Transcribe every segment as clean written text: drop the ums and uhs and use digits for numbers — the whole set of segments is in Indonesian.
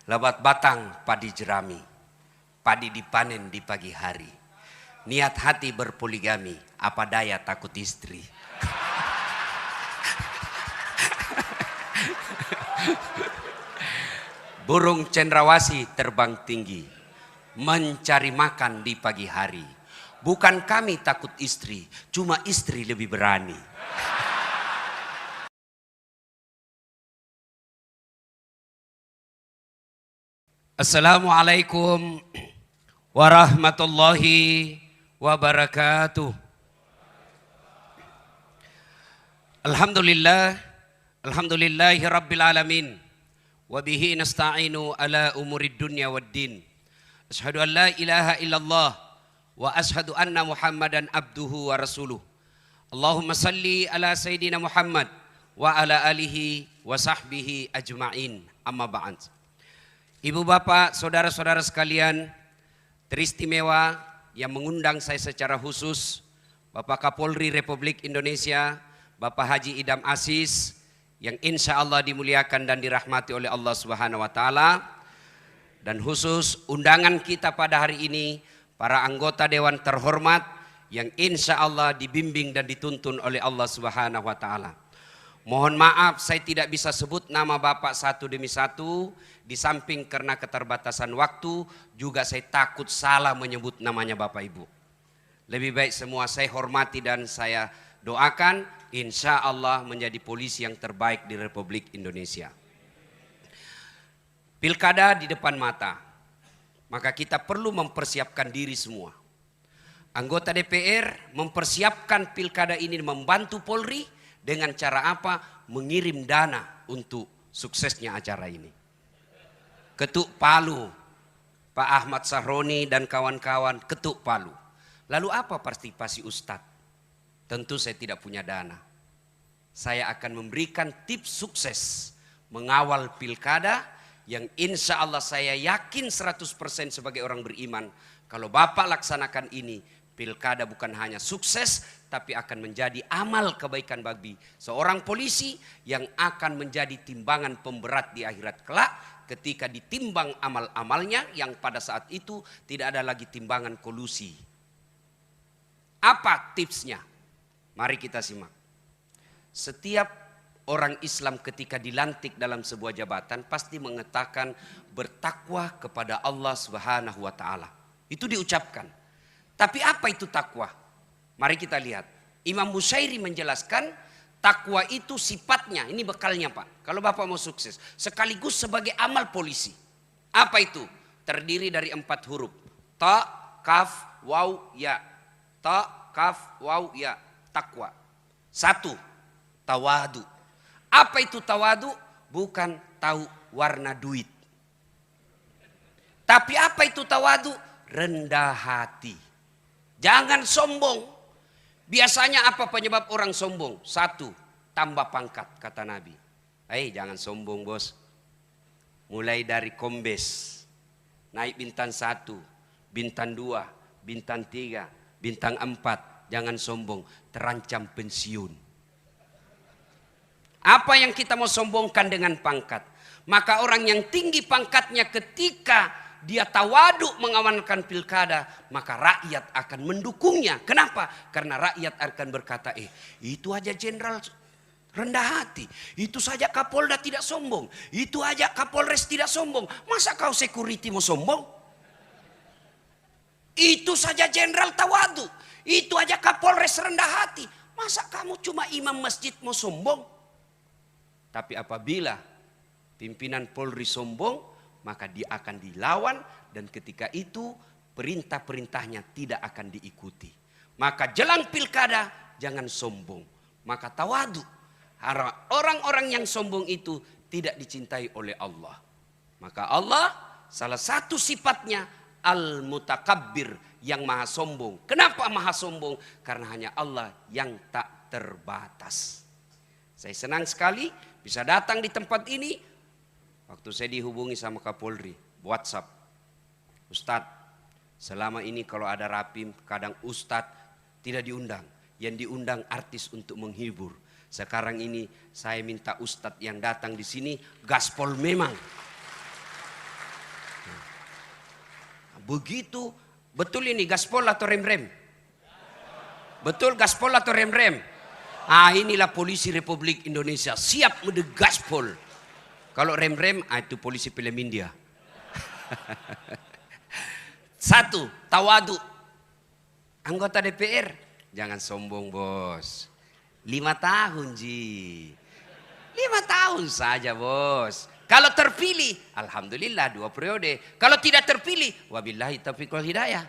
Lebat batang padi jerami, padi dipanen di pagi hari. Niat hati berpoligami, apa daya takut istri. Burung cendrawasih terbang tinggi, mencari makan di pagi hari. Bukan kami takut istri, cuma istri lebih berani. Assalamualaikum warahmatullahi wabarakatuh. Alhamdulillahi rabbil alamin. Wabihi nasta'inu ala umurid dunya waddin. Ashhadu an la ilaha illallah wa ashhadu anna Muhammadan abduhu wa rasuluh. Allahumma salli ala Sayyidina Muhammad wa ala alihi wa sahbihi ajma'in. Amma ba'd. Ibu bapak, saudara-saudara sekalian, teristimewa yang mengundang saya secara khusus, Bapak Kapolri Republik Indonesia, Bapak Haji Idham Aziz, yang insya Allah dimuliakan dan dirahmati oleh Allah Subhanahu wa Ta'ala. Dan khusus undangan kita pada hari ini, para anggota Dewan terhormat yang insya Allah dibimbing dan dituntun oleh Allah Subhanahu wa Ta'ala. Mohon maaf saya tidak bisa sebut nama Bapak satu demi satu, di samping karena keterbatasan waktu, juga saya takut salah menyebut namanya Bapak Ibu. Lebih baik semua saya hormati dan saya doakan insya Allah menjadi polisi yang terbaik di Republik Indonesia. Pilkada di depan mata, maka kita perlu mempersiapkan diri semua. Anggota DPR mempersiapkan pilkada ini membantu Polri dengan cara apa? Mengirim dana untuk suksesnya acara ini. Ketuk palu, Pak Ahmad Sahroni dan kawan-kawan ketuk palu. Lalu apa partisipasi Ustadz? Tentu saya tidak punya dana. Saya akan memberikan tips sukses mengawal pilkada yang insya Allah saya yakin 100% sebagai orang beriman. Kalau Bapak laksanakan ini, pilkada bukan hanya sukses, tapi akan menjadi amal kebaikan bagi seorang polisi yang akan menjadi timbangan pemberat di akhirat kelak ketika ditimbang amal-amalnya yang pada saat itu tidak ada lagi timbangan kolusi. Apa tipsnya? Mari kita simak. Setiap orang Islam ketika dilantik dalam sebuah jabatan pasti mengatakan bertakwa kepada Allah Subhanahu wa Ta'ala. Itu diucapkan. Tapi apa itu takwa? Mari kita lihat. Imam Bushairi menjelaskan takwa itu sifatnya, ini bekalnya Pak. Kalau Bapak mau sukses, sekaligus sebagai amal polisi. Apa itu? Terdiri dari 4 huruf. Ta, kaf, waw, ya. Ta, kaf, waw, ya. Takwa. 1. Tawadu. Apa itu tawadu? Bukan tahu warna duit. Tapi apa itu tawadu? Rendah hati. Jangan sombong. Biasanya apa penyebab orang sombong? 1. Tambah pangkat, kata Nabi. Jangan sombong bos. Mulai dari kombes, naik bintang 1, bintang 2, bintang 3, bintang 4. Jangan sombong, terancam pensiun. Apa yang kita mau sombongkan dengan pangkat? Maka orang yang tinggi pangkatnya ketika dia tawaduk mengamankan pilkada, maka rakyat akan mendukungnya. Kenapa? Karena rakyat akan berkata, itu aja jenderal rendah hati. Itu saja Kapolda tidak sombong. Itu aja Kapolres tidak sombong. Masa kau security mau sombong? Itu saja jenderal tawaduk. Itu aja Kapolres rendah hati. Masa kamu cuma imam masjid mau sombong? Tapi apabila pimpinan Polri sombong, maka dia akan dilawan dan ketika itu perintah-perintahnya tidak akan diikuti. Maka jelang pilkada jangan sombong. Maka tawadu. Orang-orang yang sombong itu tidak dicintai oleh Allah. Maka Allah salah satu sifatnya al-mutakabbir, yang maha sombong. Kenapa maha sombong? Karena hanya Allah yang tak terbatas. Saya senang sekali bisa datang di tempat ini. Waktu saya dihubungi sama Kapolri, WhatsApp. Ustadz, selama ini kalau ada rapim, kadang Ustadz tidak diundang. Yang diundang artis untuk menghibur. Sekarang ini saya minta Ustadz yang datang di sini gaspol memang. begitu. Betul ini gaspol atau rem-rem? Betul gaspol atau rem-rem? Ah, inilah polisi Republik Indonesia, siap mode gaspol. Kalau rem-rem, itu polisi film India. Satu, tawadu. Anggota DPR, jangan sombong bos. 5 tahun Ji. 5 tahun saja bos. Kalau terpilih, alhamdulillah 2 periode. Kalau tidak terpilih, wabillahi taufiq wal hidayah.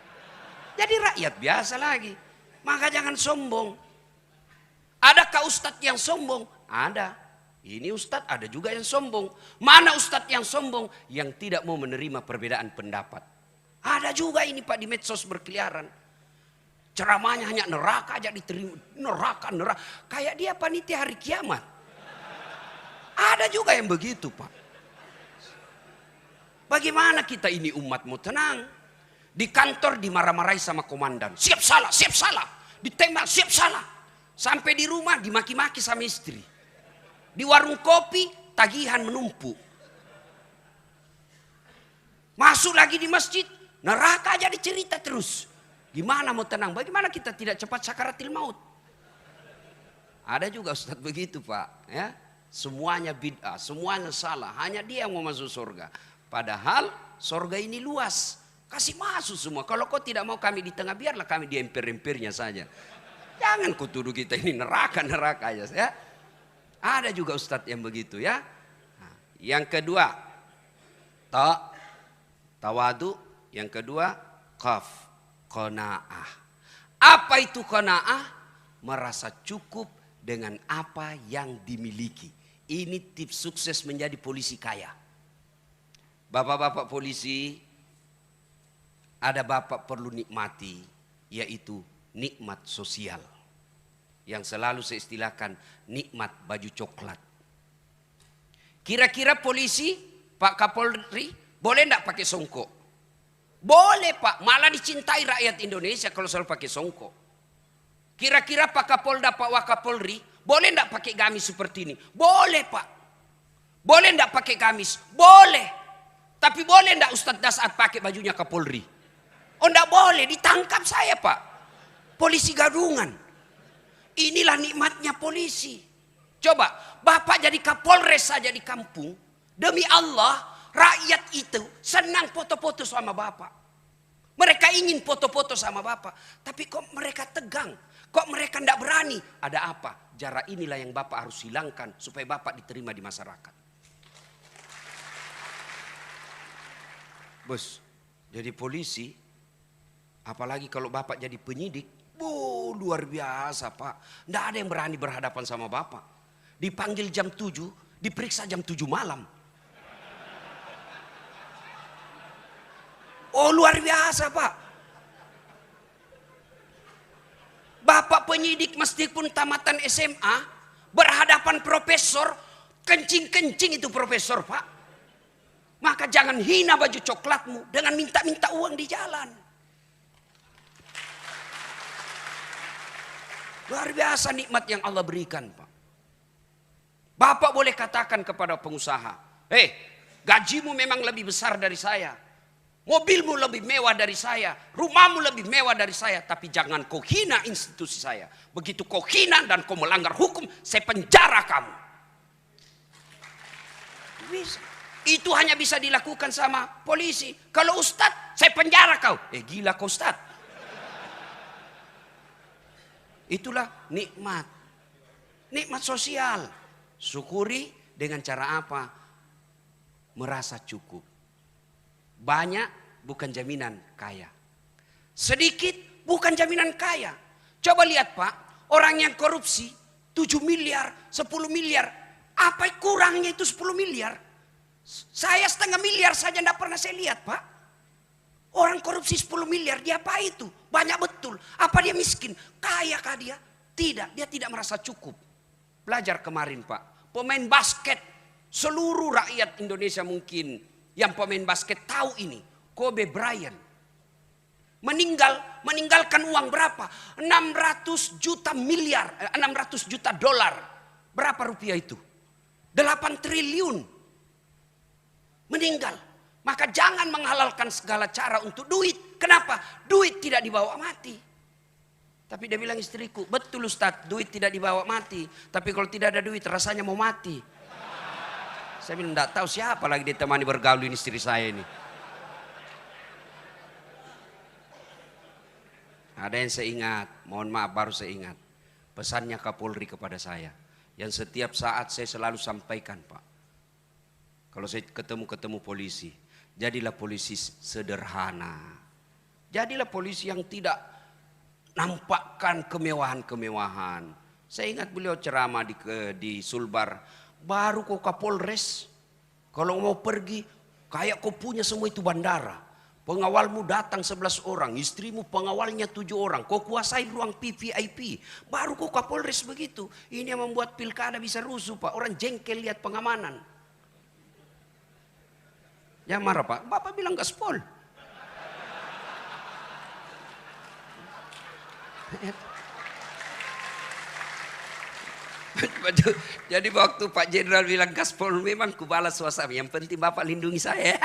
Jadi rakyat biasa lagi. Maka jangan sombong. Adakah ustadz yang sombong? Ada. Ini ustadz ada juga yang sombong. Mana ustadz yang sombong? Yang tidak mau menerima perbedaan pendapat. Ada juga ini Pak di medsos berkeliaran. Ceramahnya hanya neraka aja diterima. Neraka. Kayak dia panitia hari kiamat. Ada juga yang begitu Pak. Bagaimana kita ini umat mau tenang? Di kantor dimarah-marahi sama komandan. Siap salah, siap salah. Ditembak, siap salah. Sampai di rumah dimaki-maki sama istri. Di warung kopi tagihan menumpuk. Masuk lagi di masjid, neraka aja dicerita terus. Gimana mau tenang? Bagaimana kita tidak cepat sakaratil maut? Ada juga ustadz begitu Pak. Ya, semuanya bid'ah, semuanya salah. Hanya dia yang mau masuk surga. Padahal surga ini luas. Kasih masuk semua. Kalau kau tidak mau kami di tengah, biarlah kami di emper-empernya saja. Jangan kau tuduh kita ini neraka aja. Ya. Ada juga ustadz yang begitu ya. Nah, yang kedua, tawadu. Yang kedua, qanaah. Apa itu qanaah? Merasa cukup dengan apa yang dimiliki. Ini tips sukses menjadi polisi kaya. Bapak-bapak polisi, ada bapak perlu nikmati, yaitu nikmat sosial. Yang selalu saya istilahkan nikmat baju coklat. Kira-kira polisi, Pak Kapolri, boleh enggak pakai songkok? Boleh Pak, malah dicintai rakyat Indonesia kalau selalu pakai songkok. Kira-kira Pak Kapolda, Pak Wakapolri, boleh enggak pakai gamis seperti ini? Boleh Pak. Boleh enggak pakai gamis? Boleh. Tapi boleh enggak Ustadz Dasat pakai bajunya Kapolri? Oh enggak boleh, ditangkap saya Pak. Polisi gadungan. Inilah nikmatnya polisi. Coba, Bapak jadi Kapolres saja di kampung. Demi Allah, rakyat itu senang foto-foto sama Bapak. Mereka ingin foto-foto sama Bapak. Tapi kok mereka tegang? Kok mereka tidak berani? Ada apa? Jarak inilah yang Bapak harus hilangkan supaya Bapak diterima di masyarakat. Bos, jadi polisi, apalagi kalau Bapak jadi penyidik, luar biasa Pak. Tidak ada yang berani berhadapan sama Bapak. Dipanggil jam 7, diperiksa jam 7 malam. Oh luar biasa Pak. Bapak penyidik meskipun tamatan SMA, berhadapan profesor, kencing-kencing itu profesor Pak. Maka jangan hina baju coklatmu dengan minta-minta uang di jalan. Luar biasa nikmat yang Allah berikan Pak. Bapak boleh katakan kepada pengusaha, gajimu memang lebih besar dari saya. Mobilmu lebih mewah dari saya. Rumahmu lebih mewah dari saya. Tapi jangan kau hina institusi saya. Begitu kau hina dan kau melanggar hukum, saya penjara kamu. Bisa. Itu hanya bisa dilakukan sama polisi. Kalau ustadz, saya penjara kau. Gila kau ustadz. Itulah nikmat. Nikmat sosial. Syukuri dengan cara apa? Merasa cukup. Banyak bukan jaminan kaya. Sedikit bukan jaminan kaya. Coba lihat Pak, orang yang korupsi 7 miliar, 10 miliar. Apa kurangnya itu 10 miliar? Saya 1,5 miliar saja tidak pernah saya lihat Pak. Orang korupsi 10 miliar, dia apa itu? Banyak betul. Apa dia miskin? Kaya kah dia? Tidak, dia tidak merasa cukup. Belajar kemarin Pak, pemain basket seluruh rakyat Indonesia mungkin yang pemain basket tahu ini. Kobe Bryant meninggalkan uang berapa? 600 juta dolar. Berapa rupiah itu? 8 triliun. Meninggal. Maka jangan menghalalkan segala cara untuk duit. Kenapa? Duit tidak dibawa mati. Tapi dia bilang istriku, betul Ustaz, duit tidak dibawa mati. Tapi kalau tidak ada duit rasanya mau mati. Saya bilang, enggak tahu siapa lagi ditemani bergaul ini istri saya ini. Ada yang saya ingat, mohon maaf baru saya ingat. Pesannya Kapolri kepada saya. Yang setiap saat saya selalu sampaikan, Pak. Kalau saya ketemu polisi, jadilah polisi sederhana. Jadilah polisi yang tidak nampakkan kemewahan-kemewahan. Saya ingat beliau ceramah di Sulbar. Baru kau Kapolres, kalau mau pergi, kayak kau punya semua itu bandara. Pengawalmu datang 11 orang, istrimu pengawalnya 7 orang. Kau kuasai ruang VIP. Baru kau Kapolres begitu. Ini yang membuat pilkada bisa rusuh, Pak. Orang jengkel lihat pengamanan. Ya marah, Pak. Bapak bilang gaspol. Jadi waktu Pak Jenderal bilang gaspol, memang kubalas suasana. Yang penting Bapak lindungi saya.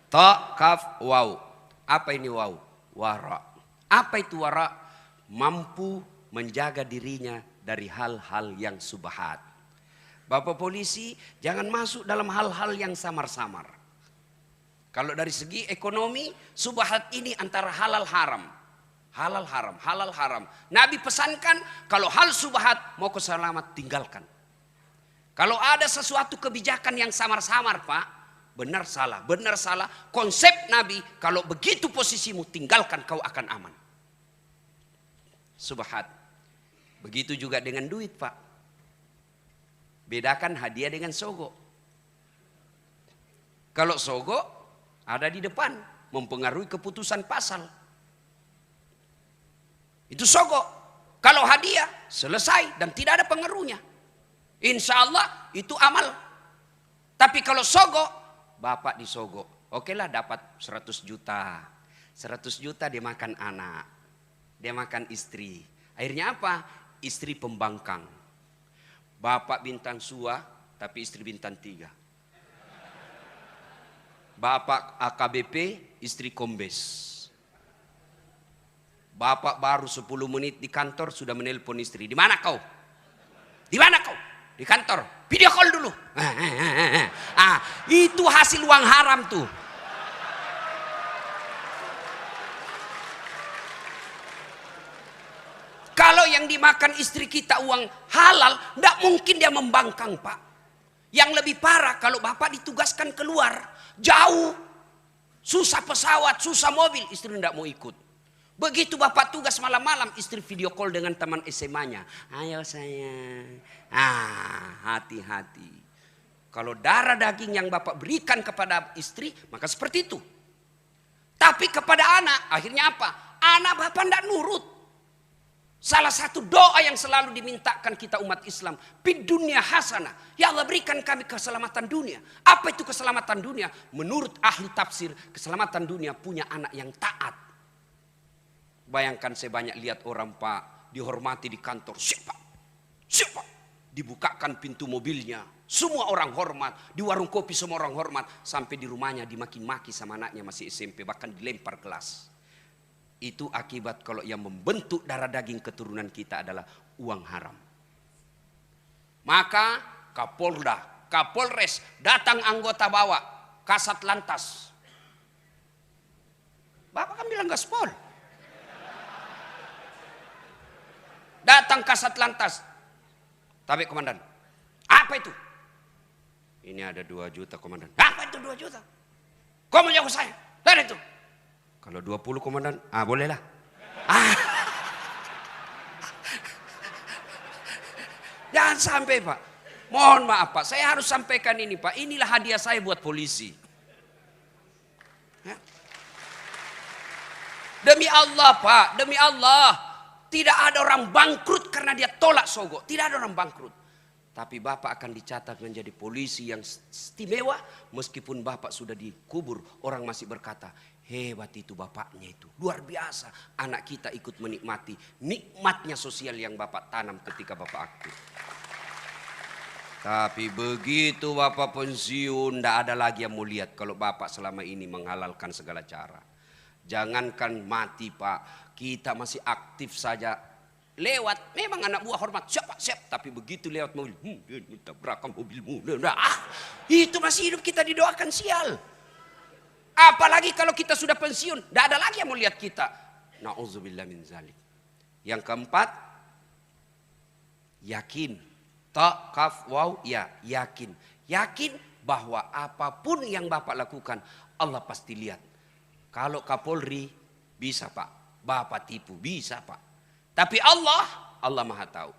Ta, kaf, waw. Apa ini waw? Wara. Apa itu wara? Mampu menjaga dirinya dari hal-hal yang subhat. Bapak polisi jangan masuk dalam hal-hal yang samar-samar. Kalau dari segi ekonomi, subhat ini antara halal haram. Halal haram, halal haram. Nabi pesankan kalau hal subhat mau kau selamat tinggalkan. Kalau ada sesuatu kebijakan yang samar-samar, Pak, benar salah. Konsep Nabi kalau begitu posisimu tinggalkan, kau akan aman. Subhat. Begitu juga dengan duit, Pak. Bedakan hadiah dengan sogo. Kalau sogo ada di depan, mempengaruhi keputusan pasal. Itu sogo. Kalau hadiah selesai dan tidak ada pengaruhnya. Insya Allah itu amal. Tapi kalau sogo, bapak disogo. Oke lah dapat 100 juta. 100 juta dia makan anak. Dia makan istri. Akhirnya apa? Istri pembangkang. Bapak bintang 2 tapi istri bintang 3. Bapak AKBP, istri kombes. Bapak baru 10 menit di kantor sudah menelpon istri. Di mana kau? Di mana kau? Di kantor. Video call dulu. Itu hasil uang haram tuh. Kalau yang dimakan istri kita uang halal, tidak mungkin dia membangkang, Pak. Yang lebih parah kalau bapak ditugaskan keluar, jauh, susah pesawat, susah mobil, istri tidak mau ikut. Begitu bapak tugas malam-malam, istri video call dengan teman SMA-nya. Ayo sayang. Hati-hati. Kalau darah daging yang bapak berikan kepada istri, maka seperti itu. Tapi kepada anak, akhirnya apa? Anak bapak tidak nurut. Salah satu doa yang selalu dimintakan kita umat Islam, fid dunya hasanah. Ya Allah berikan kami keselamatan dunia. Apa itu keselamatan dunia? Menurut ahli tafsir, keselamatan dunia punya anak yang taat. Bayangkan saya banyak lihat orang, Pak, dihormati di kantor. Siapa? Dibukakan pintu mobilnya. Semua orang hormat. Di warung kopi semua orang hormat. Sampai di rumahnya dimaki-maki sama anaknya masih SMP. Bahkan dilempar gelas. Itu akibat kalau yang membentuk darah daging keturunan kita adalah uang haram. Maka Kapolda, Kapolres, datang anggota bawa, Kasat Lantas. Bapak kan bilang gaspol. Datang Kasat Lantas. Tapi komandan, apa itu? Ini ada 2 juta komandan. Apa itu 2 juta? Kau mau jago saya? Dari itu. Kalau 20 komandan, bolehlah. Jangan sampai, Pak. Mohon maaf, Pak. Saya harus sampaikan ini, Pak. Inilah hadiah saya buat polisi. Demi Allah, Pak. Demi Allah. Tidak ada orang bangkrut karena dia tolak sogo. Tidak ada orang bangkrut. Tapi Bapak akan dicatat menjadi polisi yang istimewa. Meskipun Bapak sudah dikubur, orang masih berkata, hebat itu bapaknya itu. Luar biasa. Anak kita ikut menikmati nikmatnya sosial yang Bapak tanam ketika Bapak aktif. Tapi begitu Bapak pensiun, tidak ada lagi yang mau lihat kalau Bapak selama ini menghalalkan segala cara. Jangankan mati Pak, kita masih aktif saja. Lewat, memang anak buah hormat, siap Pak, siap. Tapi begitu lewat mobil, tabrakan mobilmu. Itu masih hidup kita didoakan sial. Apalagi kalau kita sudah pensiun, tidak ada lagi yang mau lihat kita. Na'udzubillah min zalik. Yang keempat, yakin. Ta, kaf, waw, ya, yakin. Yakin bahwa apapun yang Bapak lakukan, Allah pasti lihat. Kalau Kapolri, bisa Pak. Bapak tipu, bisa Pak. Tapi Allah Maha tahu.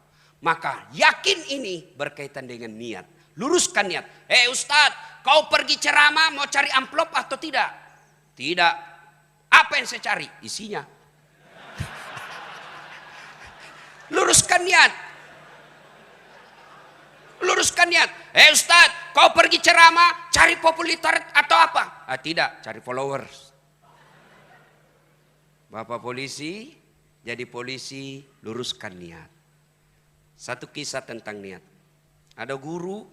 Maka yakin ini berkaitan dengan niat. Luruskan niat. Ustadz, kau pergi ceramah mau cari amplop atau tidak? Tidak. Apa yang saya cari? Isinya. Luruskan niat. Luruskan niat. Ustadz, kau pergi ceramah cari popularitas atau apa? Tidak, cari followers. Bapak polisi, jadi polisi, luruskan niat. Satu kisah tentang niat. Ada guru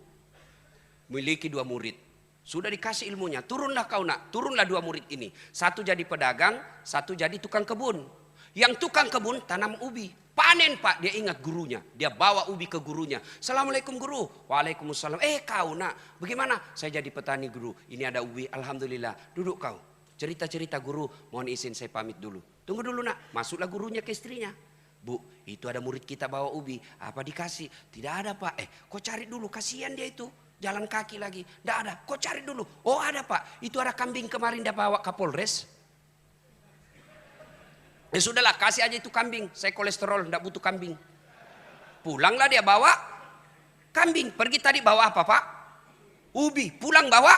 memiliki 2 murid. Sudah dikasih ilmunya, turunlah kau nak, turunlah 2 murid ini. Satu jadi pedagang, satu jadi tukang kebun. Yang tukang kebun tanam ubi. Panen Pak, dia ingat gurunya. Dia bawa ubi ke gurunya. Assalamualaikum guru. Waalaikumsalam. Kau nak, bagaimana? Saya jadi petani guru. Ini ada ubi, alhamdulillah. Duduk kau. Cerita-cerita guru, mohon izin saya pamit dulu. Tunggu dulu nak, masuklah gurunya ke istrinya. Bu, itu ada murid kita bawa ubi. Apa dikasih? Tidak ada Pak. Kau cari dulu, kasihan dia itu. Jalan kaki lagi. Tidak ada, kau cari dulu. Oh ada Pak, itu ada kambing kemarin dia bawa Kapolres. Sudahlah, kasih aja itu kambing. Saya kolesterol, tidak butuh kambing. Pulanglah dia bawa kambing. Pergi tadi bawa apa Pak? Ubi. Pulang bawa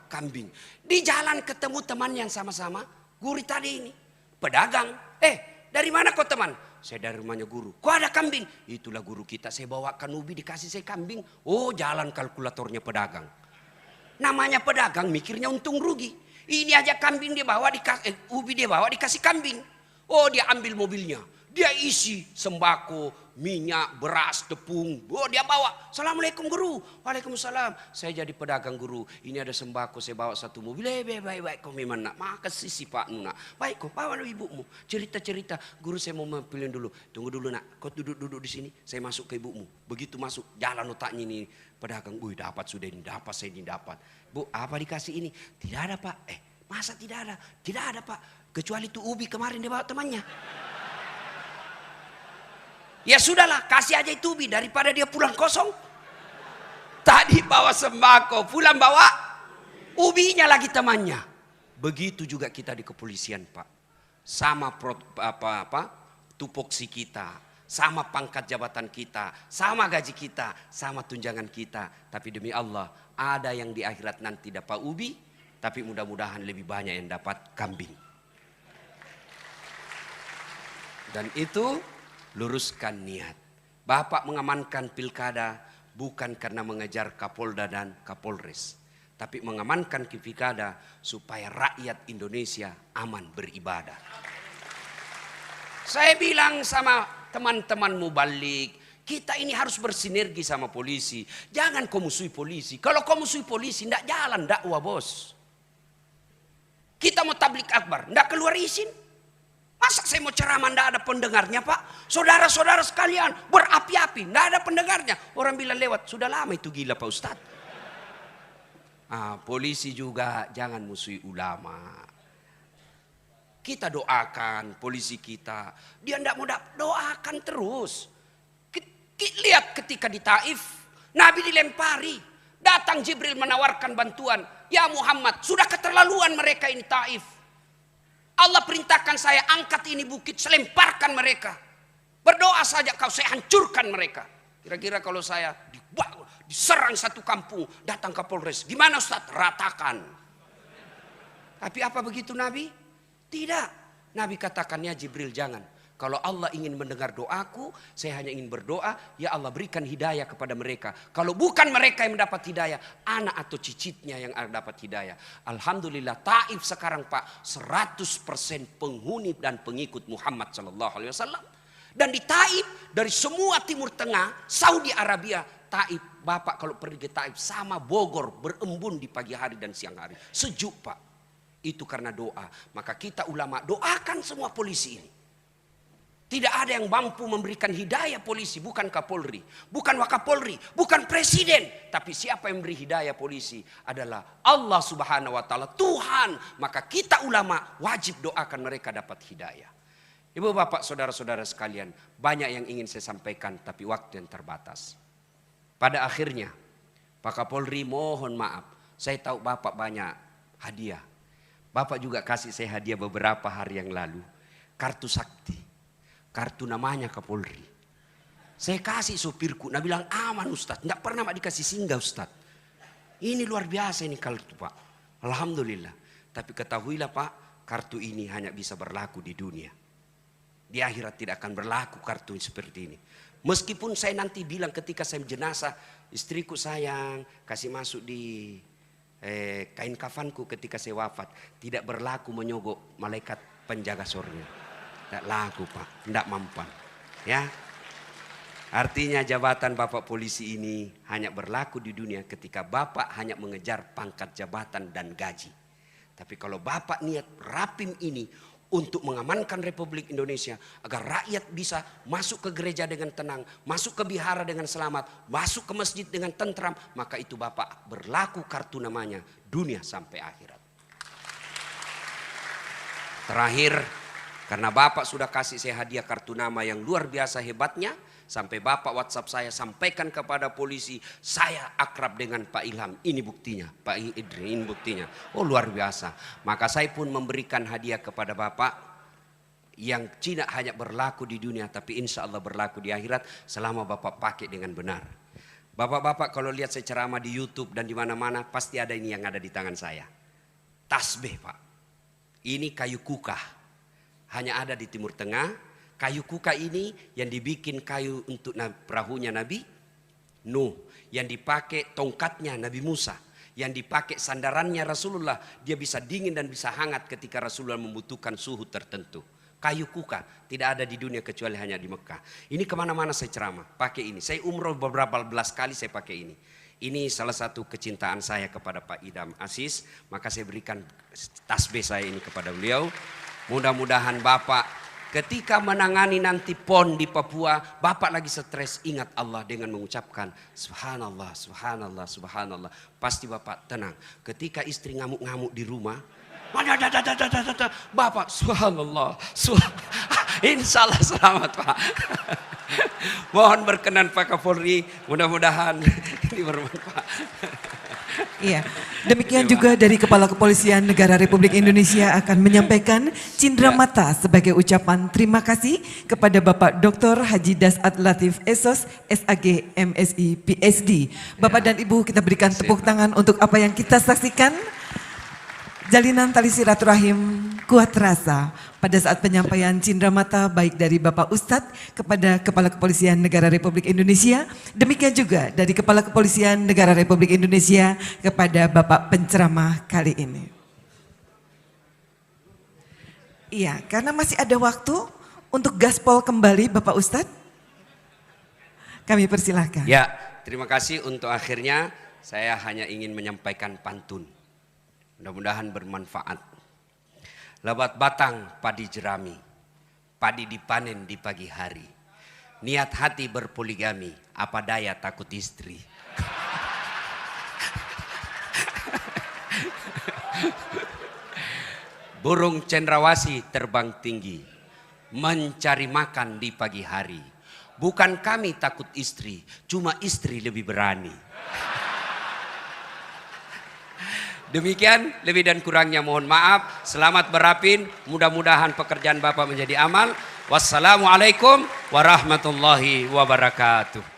kambing. Di jalan ketemu teman yang sama-sama guru tadi ini. Pedagang. Dari mana kau teman? Saya dari rumahnya guru. Kok ada kambing? Itulah guru kita. Saya bawakan ubi, dikasih saya kambing. Oh, jalan kalkulatornya pedagang. Namanya pedagang mikirnya untung rugi. Ini aja kambing dia bawa, ubi dia bawa, dikasih kambing. Oh, dia ambil mobilnya. Dia isi sembako, minyak, beras, tepung. Oh, dia bawa. Assalamualaikum guru. Waalaikumsalam. Saya jadi pedagang guru. Ini ada sembako, saya bawa 1 mobil. Baik. Kau memang nak. Makasih si Pak Nuna. Baik, kau bawa ibumu. Cerita-cerita. Guru saya mau pilih dulu. Tunggu dulu nak. Kau duduk di sini. Saya masuk ke ibumu. Begitu masuk, jalan otaknya ini. Pedagang, dapat sudah ini. Dapat saya ini dapat. Bu, apa dikasih ini? Tidak ada Pak. Masa tidak ada? Tidak ada Pak. Kecuali itu ubi kemarin dia bawa temannya. Ya sudahlah, kasih aja itu ubi daripada dia pulang kosong. Tadi bawa sembako, pulang bawa ubinya lagi temannya. Begitu juga kita di kepolisian Pak. Sama tupoksi kita, sama pangkat jabatan kita, sama gaji kita, sama tunjangan kita. Tapi demi Allah, ada yang di akhirat nanti dapat ubi, tapi mudah-mudahan lebih banyak yang dapat kambing. Dan itu luruskan niat. Bapak mengamankan pilkada bukan karena mengejar Kapolda dan Kapolres. Tapi mengamankan pilkada supaya rakyat Indonesia aman beribadah. Saya bilang sama teman-teman mubalik, kita ini harus bersinergi sama polisi. Jangan kau musuhi polisi. Kalau kau musuhi polisi, tidak jalan dakwah bos. Kita mau tablik akbar, tidak keluar izin. Masa saya mau ceramah tidak ada pendengarnya Pak? Saudara-saudara sekalian berapi-api, tidak ada pendengarnya. Orang bilang lewat, sudah lama itu gila Pak Ustadz. Polisi juga jangan musuhi ulama. Kita doakan polisi kita. Dia tidak mau doakan terus. Lihat ketika di Taif, Nabi dilempari. Datang Jibril menawarkan bantuan. Ya Muhammad, sudah keterlaluan mereka ini Taif. Allah perintahkan saya angkat ini bukit, saya lemparkan mereka. Berdoa saja kau, saya hancurkan mereka. Kira-kira kalau saya diserang satu kampung, datang Kapolres. Gimana Ustaz? Ratakan. Tapi apa begitu Nabi? Tidak. Nabi katakan, ya Jibril jangan. Kalau Allah ingin mendengar doaku, saya hanya ingin berdoa, ya Allah berikan hidayah kepada mereka. Kalau bukan mereka yang mendapat hidayah, anak atau cicitnya yang dapat hidayah. Alhamdulillah Taif sekarang Pak 100% penghuni dan pengikut Muhammad SAW. Dan di Taif dari semua Timur Tengah, Saudi Arabia, Taif Bapak kalau pergi ke Taif sama Bogor berembun di pagi hari dan siang hari. Sejuk Pak. Itu karena doa. Maka kita ulama doakan semua polisi ini. Tidak ada yang mampu memberikan hidayah polisi, bukan Kapolri, bukan Wakapolri, bukan Presiden. Tapi siapa yang memberi hidayah polisi adalah Allah Subhanahu wa Ta'ala, Tuhan. Maka kita ulama wajib doakan mereka dapat hidayah. Ibu bapak saudara-saudara sekalian, banyak yang ingin saya sampaikan tapi waktu yang terbatas. Pada akhirnya Pak Kapolri mohon maaf, saya tahu bapak banyak hadiah. Bapak juga kasih saya hadiah beberapa hari yang lalu, kartu sakti. Kartu namanya Kapolri. Saya kasih sopirku, nah bilang aman Ustadz, nggak pernah mak dikasih singgah Ustadz. Ini luar biasa ini kartu Pak. Alhamdulillah. Tapi ketahuilah Pak, kartu ini hanya bisa berlaku di dunia. Di akhirat tidak akan berlaku kartu seperti ini. Meskipun saya nanti bilang ketika saya jenazah, istriku sayang, kasih masuk di kain kafanku ketika saya wafat. Tidak berlaku menyogok malaikat penjaga surga. Tidak laku Pak, tidak mampan. Ya, artinya jabatan Bapak polisi ini hanya berlaku di dunia ketika Bapak hanya mengejar pangkat jabatan dan gaji. Tapi kalau Bapak niat rapim ini untuk mengamankan Republik Indonesia agar rakyat bisa masuk ke gereja dengan tenang, masuk ke vihara dengan selamat, masuk ke masjid dengan tentram, maka itu Bapak berlaku kartu namanya dunia sampai akhirat. Terakhir, karena Bapak sudah kasih saya hadiah kartu nama yang luar biasa hebatnya, sampai Bapak WhatsApp saya sampaikan kepada polisi, saya akrab dengan Pak Ilham. Ini buktinya, Pak Idri, ini buktinya. Oh luar biasa. Maka saya pun memberikan hadiah kepada Bapak yang tidak hanya berlaku di dunia, tapi insya Allah berlaku di akhirat selama Bapak pakai dengan benar. Bapak-bapak kalau lihat saya ceramah di YouTube dan di mana-mana, pasti ada ini yang ada di tangan saya. Tasbih Pak. Ini kayu kukah. Hanya ada di Timur Tengah. Kayu kuka ini yang dibikin kayu untuk perahunya Nabi Nuh. Yang dipakai tongkatnya Nabi Musa. Yang dipakai sandarannya Rasulullah. Dia bisa dingin dan bisa hangat ketika Rasulullah membutuhkan suhu tertentu. Kayu kuka tidak ada di dunia kecuali hanya di Mekah. Ini kemana-mana saya ceramah pakai ini. Saya umroh beberapa belas kali saya pakai ini. Ini salah satu kecintaan saya kepada Pak Idam Aziz. Maka saya berikan tasbih saya ini kepada beliau. Mudah-mudahan Bapak ketika menangani nanti PON di Papua, Bapak lagi stres, ingat Allah dengan mengucapkan Subhanallah, Subhanallah, Subhanallah. Pasti Bapak tenang. Ketika istri ngamuk-ngamuk di rumah, Bapak Subhanallah, Insya Allah selamat Pak. Mohon berkenan Pak Kapolri, mudah-mudahan ini bermanfaat. Iya, demikian juga dari Kepala Kepolisian Negara Republik Indonesia akan menyampaikan cindera mata sebagai ucapan terima kasih kepada Bapak Dr. Haji Dasat Latif Esos, SAG, MSI, PSD. Bapak dan Ibu, kita berikan tepuk tangan untuk apa yang kita saksikan. Jalinan tali silaturahim kuat terasa pada saat penyampaian cindera mata baik dari Bapak Ustadz kepada Kepala Kepolisian Negara Republik Indonesia, demikian juga dari Kepala Kepolisian Negara Republik Indonesia kepada Bapak penceramah kali ini. Iya, karena masih ada waktu untuk gaspol kembali Bapak Ustadz, kami persilahkan. Ya, terima kasih. Untuk akhirnya saya hanya ingin menyampaikan pantun. Mudah-mudahan bermanfaat. Lebat batang padi jerami, padi dipanen di pagi hari. Niat hati berpoligami, apa daya takut istri. Burung cendrawasih terbang tinggi, mencari makan di pagi hari. Bukan kami takut istri, cuma istri lebih berani. Demikian, lebih dan kurangnya mohon maaf. Selamat berapin, mudah-mudahan pekerjaan Bapak menjadi amal. Wassalamualaikum warahmatullahi wabarakatuh.